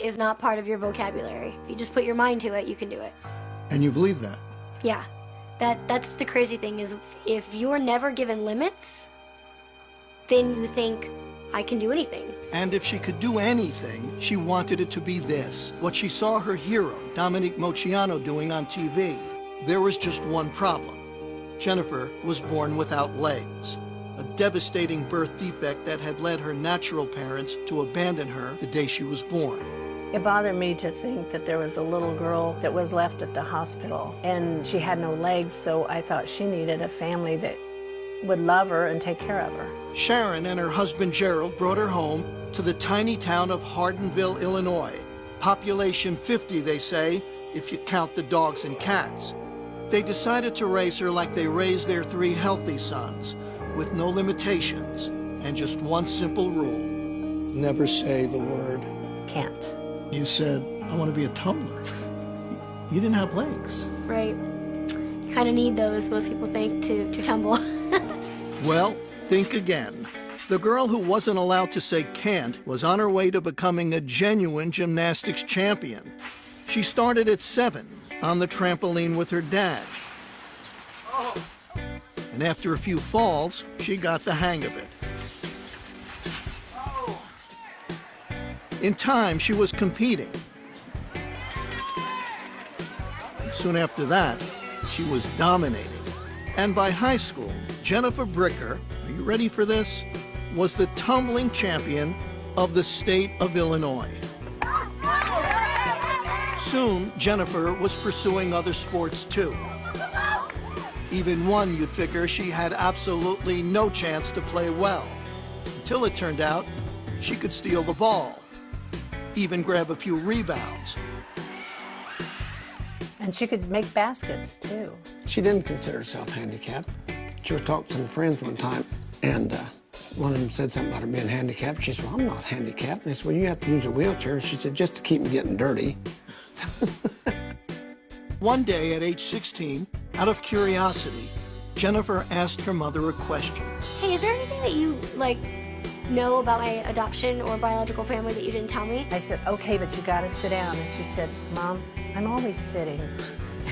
is not part of your vocabulary. If you just put your mind to it, you can do it. And you believe that? Yeah. That's the crazy thing is if you're never given limits, then you think, I can do anything. And if she could do anything, she wanted it to be this, what she saw her hero, Dominique Moceanu, doing on TV. There was just one problem. Jennifer was born without legs, a devastating birth defect that had led her natural parents to abandon her the day she was born. It bothered me to think that there was a little girl that was left at the hospital and she had no legs, so I thought she needed a family that would love her and take care of her. Sharon and her husband Gerald brought her home to the tiny town of Hardinville, Illinois. Population 50, they say, if you count the dogs and cats. They decided to raise her like they raised their 3 healthy sons, with no limitations and just one simple rule. Never say the word Can't. You said, I want to be a tumbler. You didn't have legs. Right. You kind of need those, most people think, to tumble. Well, think again. The girl who wasn't allowed to say can't was on her way to becoming a genuine gymnastics champion. She started at 7 on the trampoline with her dad. And after a few falls, she got the hang of it. In time, she was competing. Soon after that, she was dominating. And by high school, Jennifer Bricker, are you ready for this? Was the tumbling champion of the state of Illinois. Soon, Jennifer was pursuing other sports too. Even one you'd figure she had absolutely no chance to play well, until it turned out she could steal the ball, even grab a few rebounds. And she could make baskets, too. She didn't consider herself handicapped. She was talking to some friends one time, and one of them said something about her being handicapped. She said, well, I'm not handicapped. And they said, well, you have to use a wheelchair. She said, just to keep me getting dirty. One day at age 16, out of curiosity, Jennifer asked her mother a question. Hey, is there anything that you, know about my adoption or biological family that you didn't tell me? I said, okay, but you gotta sit down. And she said, Mom, I'm always sitting.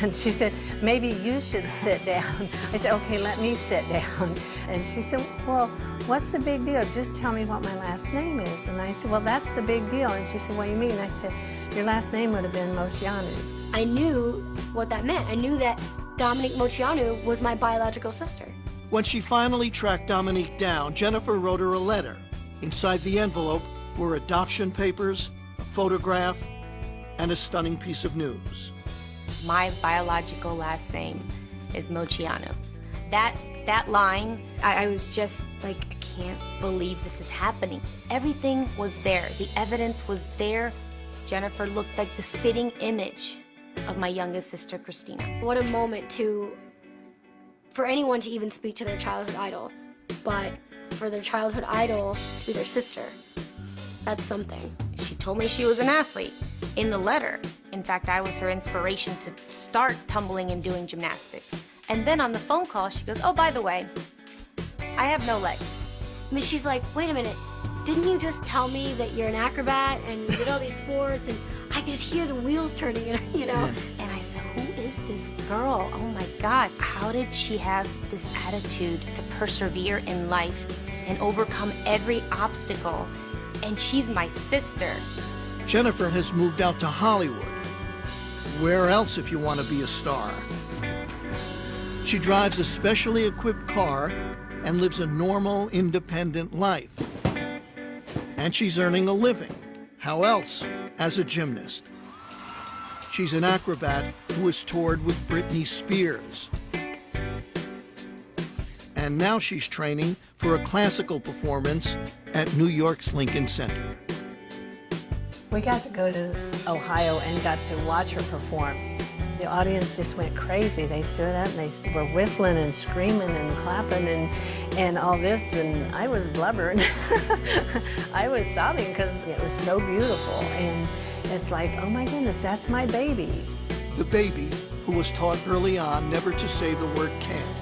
And she said, maybe you should sit down. I said, okay, let me sit down. And she said, well, what's the big deal? Just tell me what my last name is. And I said, well, that's the big deal. And she said, what do you mean? I said, your last name would have been Moceanu. I knew what that meant. I knew that Dominique Moceanu was my biological sister. When she finally tracked Dominique down, Jennifer wrote her a letter. Inside the envelope were adoption papers, a photograph, and a stunning piece of news. My biological last name is Moceanu. That line, I was just like, I can't believe this is happening. Everything was there. The evidence was there. Jennifer looked like the spitting image of my youngest sister, Christina. What a moment for anyone to even speak to their childhood idol, but for their childhood idol to be their sister. That's something. She told me she was an athlete in the letter. In fact, I was her inspiration to start tumbling and doing gymnastics. And then on the phone call, she goes, oh, by the way, I have no legs. I mean, she's like, wait a minute, didn't you just tell me that you're an acrobat and you did all these sports and I could just hear the wheels turning, you know? And I said, who is this girl? Oh my God, how did she have this attitude to persevere in life and overcome every obstacle? And she's my sister. Jennifer has moved out to Hollywood. Where else if you want to be a star? She drives a specially equipped car and lives a normal, independent life. And she's earning a living. How else? As a gymnast. She's an acrobat who has toured with Britney Spears. And now she's training for a classical performance at New York's Lincoln Center. We got to go to Ohio and got to watch her perform. The audience just went crazy. They stood up and they were whistling and screaming and clapping and all this, and I was blubbering. I was sobbing because it was so beautiful, and it's like, oh my goodness, that's my baby. The baby who was taught early on never to say the word can't.